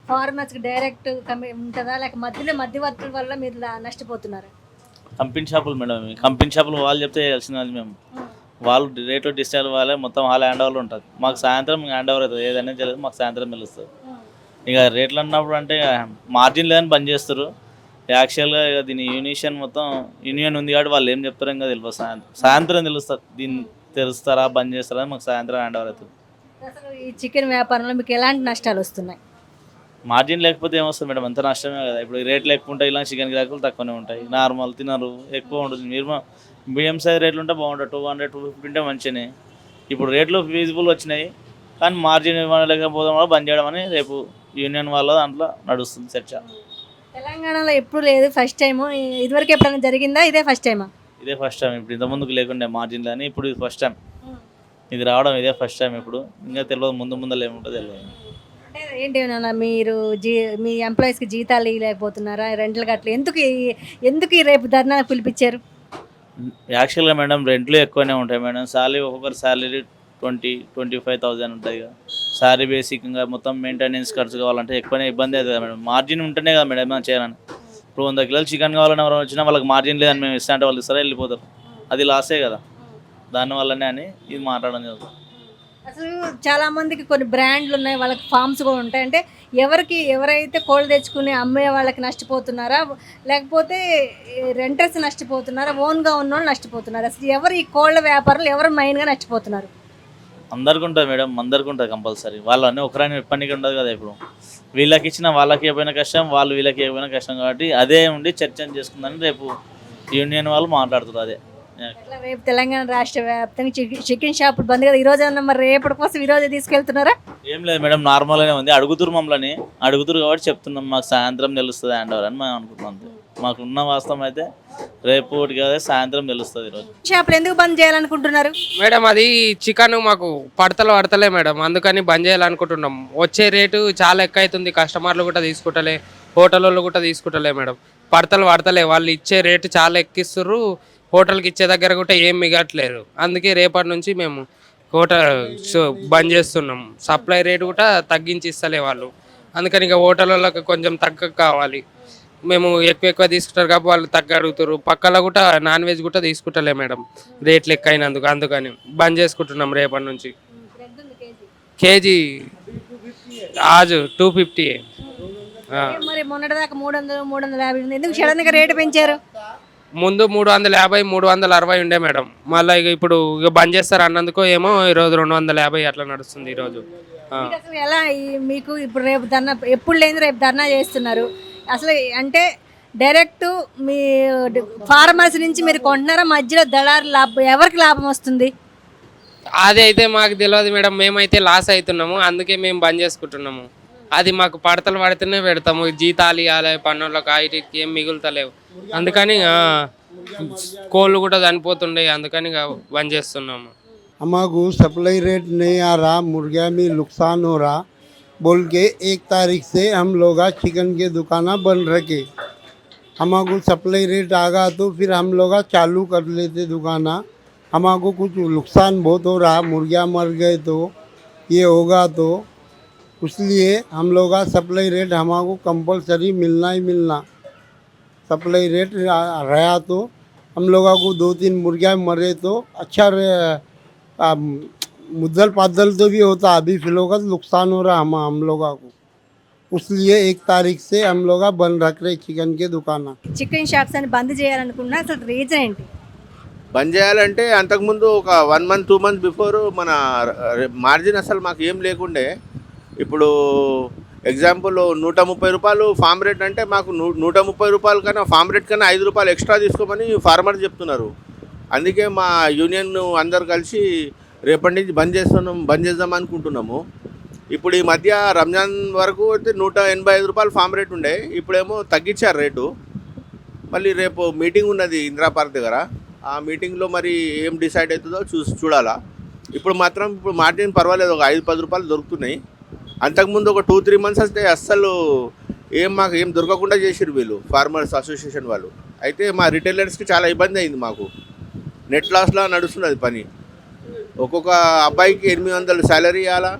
ఫార్మర్స్కి direct ఉంటుందా, లేక మధ్యవర్తుల వల్ల మీరు నష్టపోతున్నారా? కంపెనీ షాపులు మేడం, కంపెనీ షాపులు వాళ్ళు చెప్తే చేయాల్సిన వాళ్ళు మేము. వాళ్ళు రేట్లు డిస్టైల్ వాళ్ళే మొత్తం వాళ్ళ హ్యాండ్ ఓవర్లో ఉంటుంది. మాకు సాయంత్రం హ్యాండ్ ఓవర్ అవుతుంది, ఏదైనా తెలియదు మాకు సాయంత్రం తెలుస్తుంది. ఇక రేట్లు అన్నప్పుడు అంటే మార్జిన్ లేదని బంద్ చేస్తారు. యాక్చువల్గా ఇక దీని యూనియన్ ఉంది కాబట్టి వాళ్ళు ఏం చెప్తారో ఇంకా తెలియదు. సాయంత్రం తెలుస్తుంది దీన్ని తెలుస్తారా బంద్ చేస్తారా మాకు సాయంత్రం హ్యాండ్ ఓవర్ అవుతుంది. అసలు ఈ చికెన్ వ్యాపారంలో మీకు ఎలాంటి నష్టాలు వస్తున్నాయి? మార్జిన్ లేకపోతే ఏమొస్తుంది మేడం, అంత నష్టమే కదా. ఇప్పుడు రేట్లు ఎక్కువ ఉంటాయి, ఇలా చికెన్ గిరాకులు తక్కువనే ఉంటాయి. నార్మల్ తినరు, ఎక్కువ ఉంటుంది. మీరు మీడియం సైజ్ రేట్లు ఉంటే బాగుంటుంది. 200, 250 ఉంటే మంచిగానే. ఇప్పుడు రేట్లు ఫీజిబుల్ వచ్చినాయి కానీ మార్జిన్ ఇవ్వలేకపోవడం వల్ల బంద్ చేయడం అని రేపు యూనియన్ వాళ్ళ దాంట్లో నడుస్తుంది చర్చ. తెలంగాణలో ఎప్పుడు లేదు, ఫస్ట్ టైము. ఇదివరకు ఎప్పుడైనా జరిగిందా? ఇదే ఫస్ట్ టైమా? ఇదే ఫస్ట్ టైం. ఇప్పుడు ఇంతకుముందుకు లేకుండే మార్జిన్లు అని, ఇప్పుడు ఇది ఫస్ట్ టైం. ఇది రావడం ఇదే ఫస్ట్ టైం. ఇప్పుడు ఇంకా తెలియదు, ముందు ఏముంటుందో తెలియదు. అంటే ఏంటి నాన్న, మీరు మీ ఎంప్లాయీస్కి జీతాలు ఇవ్వలేకపోతున్నారా? రెంట్లు గట్ల ఎందుకు ఈ రేపు ధర్నా పిలిపించారు? యాక్చువల్గా మేడం రెంట్లు ఎక్కువనే ఉంటాయి మేడం. శాలరీ ఒక్కొక్కరి శాలరీ 20-25,000 ఉంటుంది కదా. శాలరీ బేసిక్గా మొత్తం మెయింటెనెన్స్ ఖర్చు కావాలంటే ఎక్కువనే ఇబ్బంది అవుతుంది కదా మేడం. మార్జిన్ ఉంటేనే కదా మేడం ఏమైనా చేయాలని. ఇప్పుడు 100 కిలోలు చికెన్ కావాలని ఎవరైనా వచ్చినా వాళ్ళకి మార్జిన్ లేదని మేము ఇస్తా అంటే వాళ్ళు ఇస్తారా, వెళ్ళిపోతారు. అది లాసే కదా. దానివల్లనే అని ఇది మాట్లాడడం జరుగుతుంది. అసలు చాలామందికి కొన్ని బ్రాండ్లు ఉన్నాయి, వాళ్ళకి ఫామ్స్ కూడా ఉంటాయి. అంటే ఎవరైతే కోళ్ళు తెచ్చుకుని అమ్మే వాళ్ళకి నష్టపోతున్నారా, లేకపోతే రెంటర్స్ నష్టపోతున్నారా, ఓన్గా ఉన్న వాళ్ళు నష్టపోతున్నారు? అసలు ఎవరు ఈ కోళ్ళ వ్యాపారంలో ఎవరు మెయిన్గా నష్టపోతున్నారు? అందరికి ఉంటుంది మేడం, అందరికి ఉంటుంది కంపల్సరీ. వాళ్ళని ఒకరైనా ఇబ్బందిగా ఉండదు కదా. ఇప్పుడు వీళ్ళకి ఇచ్చిన వాళ్ళకి ఇవ్వకపోయినా కష్టం, వాళ్ళు వీళ్ళకి ఇవ్వకపోయినా కష్టం. కాబట్టి అదే ఉండి చర్చను చేసుకుందని రేపు యూనియన్ వాళ్ళు మాట్లాడుతారు. అదే అట్లా రేపు తెలంగాణ రాష్ట్ర వ్యాప్తంగా చికెన్ షాపులు బంద్ కదా. ఈరోజు అన్న మరి రేపటి కోసం ఈరోజు తీసుకెళ్తున్నారా? ఏం లేదు మేడం, నార్మల్గానే ఉంది. అడుగుతురు మమ్మల్ని, అడుగుతురు కాబట్టి చెప్తున్నాం. మాకు సాయంత్రం తెలుస్తుంది హ్యాండ్ ఓవర్ అని మేము అనుకుంటున్నాం. అంతే. మాకు ఉన్న వాస్తవం అయితే రేపు ఒకటి కదా, సాయంత్రం తెలుస్తుంది. ఈరోజు షాపులు ఎందుకు బంద్ చేయాలనుకుంటున్నారు మేడం? అది చికెన్ మాకు పడతలే మేడం, అందుకని బంద్ చేయాలనుకుంటున్నాం. వచ్చే రేటు చాలా ఎక్కువ అవుతుంది, కస్టమర్లు కూడా తీసుకుంటలే, హోటల్ వాళ్ళు కూడా తీసుకుంటలే మేడం. పడతలే, వాళ్ళు ఇచ్చే రేటు చాలా ఎక్కిస్తుర్రు. హోటల్కి ఇచ్చే దగ్గర కూడా ఏం మిగట్లేదు. అందుకే రేపటి నుంచి మేము హోటల్ బంద్ చేస్తున్నాం. సప్లై రేటు కూడా తగ్గించి ఇస్తలే వాళ్ళు. అందుకని ఇక హోటల్ వాళ్ళకి కొంచెం తగ్గ కావాలి. మేము ఎక్కువ తీసుకుంటారు కాబట్టి వాళ్ళు తగ్గ అడుగుతారు. పక్కలో కూడా నాన్ వెజ్ కూడా తీసుకుంటలే మేడం, రేట్లు ఎక్కువ అయినందుకు. అందుకని బంద్ చేసుకుంటున్నాం రేపటి నుంచి. కేజీ ఆజు 250. మరి మొన్నటిదాకా 300, 350 ఉంది, ఎందుకు సడన్గా రేటు పెంచారు? ముందు 350, 360 ఉండే మేడం. మళ్ళీ ఇప్పుడు బంద్ చేస్తారు అన్నందుకు ఏమో ఈరోజు 250 అట్లా నడుస్తుంది ఈరోజు. మీకు అసలు ఎలా మీకు ఇప్పుడు రేపు ధర్నా ఎప్పుడు లేని రేపు ధర్నా చేస్తున్నారు? అసలు అంటే డైరెక్ట్ మీ ఫార్మర్స్ నుంచి మీరు కొంటున్నారా, మధ్యలో దళారు లాభం ఎవరికి లాభం వస్తుంది? అది అయితే మాకు తెలియదు మేడం. మేమైతే లాస్ అవుతున్నాము, అందుకే మేము బంద్ చేసుకుంటున్నాము. అది మాకు పడతలు పడితేనే పెడతాము. జీతాలు ఇవ్వాలి, పన్నులకు ఐటీకి ఏం మిగులుతలేవు. అందుకని కోళ్ళు కూడా చనిపోతుండే, అందుకని బంద్ చేస్తున్నాము. हमारे सप्लाई रेट नहीं आ रहा, मुर्गिया में नुकसान हो रहा बोल के 1 तारीख से हम लोग चिकन के दुकाना बंद रखे. हमारे सप्लाई रेट आगा तो फिर हम लोग चालू कर लेते दुकाना. हमारे कुछ नुकसान बहुत हो रहा, मुर्गिया मर गए तो ये होगा, तो इसलिए हम लोग सप्लाई रेट हमारे कंपलसरी मिलना ही मिलना. सप्लाई रेट रहा तो हम लोगों को 2-3 मुर्गिया मरे तो अच्छा मुद्दल पादल तो भी होता. अभी फिलहाल नुकसान हो रहा हम लोगों को, इसलिए 1 तारीख से हम लोग बंद रख रहे चिकन के दुकाना. చికెన్ షాప్స్ అని బంద్ చేయాలనుకున్నా అసలు రీజన్ ఏంటి? బంద్ చేయాలంటే అంతకుముందు ఒక 1 month 2 months బిఫోర్ మన మార్జిన్ అసలు మాకు ఏం లేకుండే. ఇప్పుడు ఎగ్జాంపుల్ 130 రూపాయలు ఫామ్ రేట్ అంటే మాకు 130 రూపాయల కన్నా ఫామ్ రేట్ కన్నా 5 రూపాయలు ఎక్స్ట్రా తీసుకోమని ఫార్మర్ చెప్తున్నారు. అందుకే మా యూనియన్ అందరు కలిసి రేపటి నుంచి బంద్ చేద్దాం అనుకుంటున్నాము. ఇప్పుడు ఈ మధ్య రంజాన్ వరకు అయితే 185 రూపాయలు ఫామ్ రేట్ ఉండే, ఇప్పుడేమో తగ్గించారు రేటు. మళ్ళీ రేపు మీటింగ్ ఉన్నది ఇందిరా పార్క్ దగ్గర. ఆ మీటింగ్లో మరి ఏం డిసైడ్ అవుతుందో చూడాలా. ఇప్పుడు మార్జిన్ పర్వాలేదు, ఒక 5-10 రూపాయలు దొరుకుతున్నాయి. అంతకుముందు ఒక 2-3 months వస్తే అస్సలు మాకు ఏం దొరకకుండా చేసిరు వీళ్ళు ఫార్మర్స్ అసోసియేషన్ వాళ్ళు. అయితే మా రిటైలర్స్కి చాలా ఇబ్బంది అయింది. మాకు నెట్ లాస్లా నడుస్తున్నది పని. ఒక్కొక్క అబ్బాయికి 800 శాలరీ ఇవ్వాలా,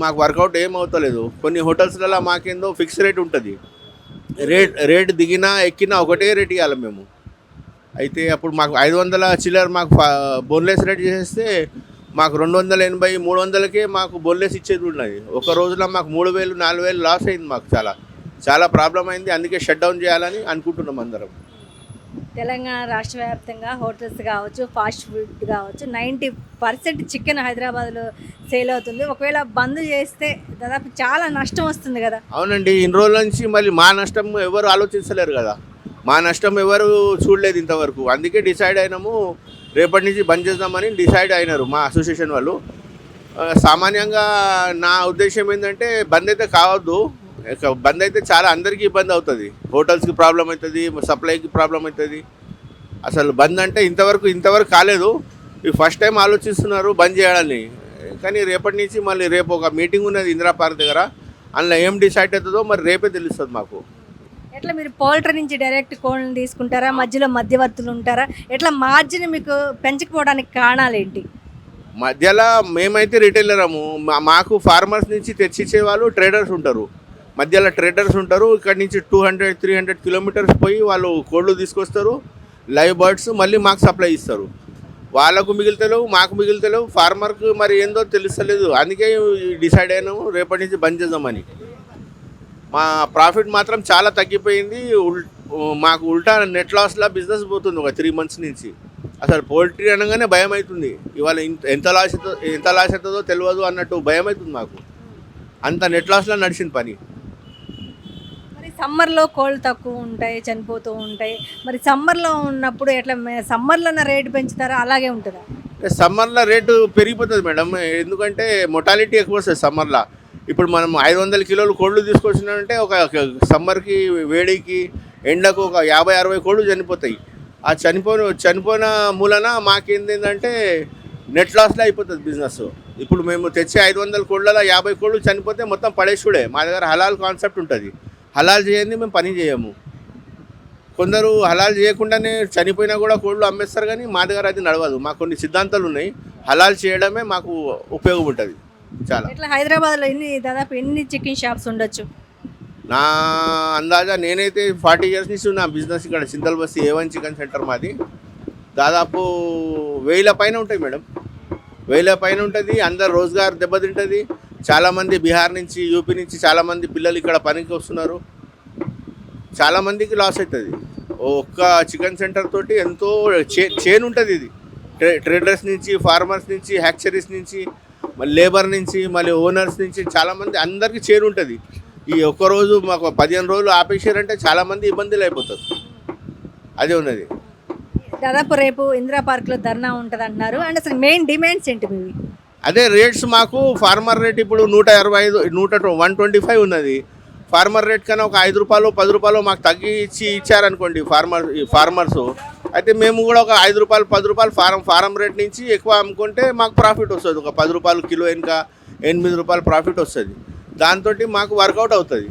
మాకు వర్కౌట్ ఏం అవుతలేదు. కొన్ని హోటల్స్లలో మాకేందో ఫిక్స్ రేట్ ఉంటుంది, రేట్ దిగినా ఎక్కినా ఒకటే రేట్ ఇవ్వాలి మేము. అయితే అప్పుడు మాకు 500 చిల్లర మాకు బోన్లెస్ రేట్ చేసేస్తే మాకు 280 300కే మాకు బోన్లెస్ ఇచ్చేది ఉన్నది. ఒక రోజులో మాకు 3000 4000 లాస్ అయింది. మాకు చాలా ప్రాబ్లం అయింది. అందుకే షట్ డౌన్ చేయాలని అనుకుంటున్నాం అందరం. తెలంగాణ రాష్ట్ర వ్యాప్తంగా హోటల్స్ కావచ్చు, ఫాస్ట్ ఫుడ్ కావచ్చు, 90% చికెన్ హైదరాబాద్లో సేల్ అవుతుంది. ఒకవేళ బంద్ చేస్తే దాదాపు చాలా నష్టం వస్తుంది కదా. అవునండి, ఇన్ని రోజుల నుంచి మళ్ళీ మా నష్టం ఎవరు ఆలోచించలేరు కదా. మా నష్టం ఎవరు చూడలేదు ఇంతవరకు. అందుకే డిసైడ్ అయినాము రేపటి నుంచి బంద్ చేద్దామని డిసైడ్ అయినారు మా అసోసియేషన్ వాళ్ళు. సామాన్యంగా నా ఉద్దేశం ఏంటంటే బంద్ అయితే కావద్దు. బంద్ అయితే చాలా అందరికీ ఇబ్బంది అవుతుంది. హోటల్స్కి ప్రాబ్లం అవుతుంది, సప్లైకి ప్రాబ్లం అవుతుంది. అసలు బంద్ అంటే ఇంతవరకు కాలేదు. ఈ ఫస్ట్ టైం ఆలోచిస్తున్నారు బంద్ చేయాలని. కానీ రేపటి నుంచి మళ్ళీ రేపు ఒక మీటింగ్ ఉన్నది ఇందిరా పార్క్ దగ్గర. అందులో ఏం డిసైడ్ అవుతుందో మరి రేపే తెలుస్తుంది మాకు. ఎట్లా మీరు పౌల్ట్రీ నుంచి డైరెక్ట్ కోళ్ళని తీసుకుంటారా, మధ్యలో మధ్యవర్తులు ఉంటారా? ఎట్లా మార్జిన్ మీకు పెంచకపోవడానికి కారణాలు ఏంటి? మధ్యలో మేమైతే రిటైలరము, మాకు ఫార్మర్స్ నుంచి తెచ్చిచ్చే వాళ్ళు ట్రేడర్స్ ఉంటారు. మధ్యలో ట్రేడర్స్ ఉంటారు. ఇక్కడ నుంచి 200-300 కిలోమీటర్స్ పోయి వాళ్ళు కోళ్ళు తీసుకొస్తారు, లైవ్ బర్డ్స్, మళ్ళీ మాకు సప్లై ఇస్తారు. వాళ్ళకు మిగులుతలేవు, మాకు మిగులుతలేవు. ఫార్మర్కు మరి ఏందో తెలుస్తలేదు. అందుకే డిసైడ్ అయినాము రేపటి నుంచి బంద్ చేద్దామని. మా ప్రాఫిట్ మాత్రం చాలా తగ్గిపోయింది. మాకు ఉల్టా నెట్ లాస్లా బిజినెస్ పోతుంది ఒక 3 months నుంచి. అసలు పౌల్ట్రీ అనగానే భయం అవుతుంది. ఇవాళ ఎంత లాస్ అవుతుందో తెలియదు అన్నట్టు భయం అవుతుంది మాకు. అంత నెట్ లాస్లో నడిచింది పని. మరి సమ్మర్లో కోళ్ళు తక్కువ ఉంటాయి, చనిపోతూ ఉంటాయి. మరి సమ్మర్లో ఉన్నప్పుడు ఎట్లా సమ్మర్లో రేటు పెంచుతారా, అలాగే ఉంటుందా? సమ్మర్లో రేటు పెరిగిపోతుంది మేడం. ఎందుకంటే మొటాలిటీ ఎక్కువ వస్తుంది సమ్మర్లో. ఇప్పుడు మనం 500 కిలోలు కోళ్ళు తీసుకొచ్చినామంటే ఒక సమ్మర్కి వేడికి ఎండకు ఒక 50-60 కోళ్ళు చనిపోతాయి. ఆ చనిపోయిన మూలన మాకేంటంటే నెట్ లాస్లో అయిపోతుంది బిజినెస్. ఇప్పుడు మేము తెచ్చే 500 కోళ్ళలో 50 కోళ్ళు చనిపోతే మొత్తం పడేసుడే. మా దగ్గర హలాల్ కాన్సెప్ట్ ఉంటుంది. హలాల్ చేయండి మేము పని చేయము. కొందరు హలాల్ చేయకుండానే చనిపోయినా కూడా కోళ్ళు అమ్మేస్తారు, కానీ మా దగ్గర అది నడవదు. మాకు కొన్ని సిద్ధాంతాలు ఉన్నాయి. హలాల్ చేయడమే మాకు ఉపయోగం ఉంటుంది చాలా. ఇట్లా హైదరాబాద్లో దాదాపు ఎన్ని చికెన్ షాప్స్ ఉండొచ్చు? నా అందాజా నేనైతే 40 years నుంచి నా బిజినెస్ ఇక్కడ సిందల్ బస్తి A1 చికెన్ సెంటర్ మాది. దాదాపు 1000 పైన ఉంటాయి మేడం, 1000 పైన ఉంటుంది. అందరు రోజ్గార్ దెబ్బతింటుంది. చాలామంది బీహార్ నుంచి, యూపీ నుంచి చాలామంది పిల్లలు ఇక్కడ పనికి వస్తున్నారు. చాలామందికి లాస్ అవుతుంది. ఒక్క చికెన్ సెంటర్ తోటి ఎంతో చైన్ ఉంటుంది. ఇది ట్రేడర్స్ నుంచి, ఫార్మర్స్ నుంచి, హ్యాచరీస్ నుంచి, మళ్ళీ లేబర్ నుంచి, మళ్ళీ ఓనర్స్ నుంచి చాలామంది అందరికీ చైన్ ఉంటుంది. ఈ ఒక్కరోజు మాకు 15 రోజులు ఆపేసారంటే చాలామంది ఇబ్బందులు అయిపోతారు. అదే ఉన్నది. దాదాపు రేపు ఇందిరా పార్క్లో ధర్నా ఉంటుంది అంటున్నారు. అండ్ అసలు మెయిన్ డిమాండ్స్ ఏంటి మీవి? అదే రేట్స్ మాకు ఫార్మర్ రేట్ ఇప్పుడు 125 ఉన్నది. ఫార్మర్ రేట్ కన్నా ఒక 5 రూపాయలు 10 రూపాయలు మాకు తగ్గించి ఇచ్చారనుకోండి ఫార్మర్స్, అయితే మేము కూడా ఒక 5 రూపాయలు 10 రూపాయలు ఫారం రేట్ నుంచి ఎక్కువ అమ్ముకుంటే మాకు ప్రాఫిట్ వస్తుంది. ఒక 10 రూపాయలు కిలో ఇంకా 8 రూపాయలు ప్రాఫిట్ వస్తుంది. దాంతో మాకు వర్కౌట్ అవుతుంది.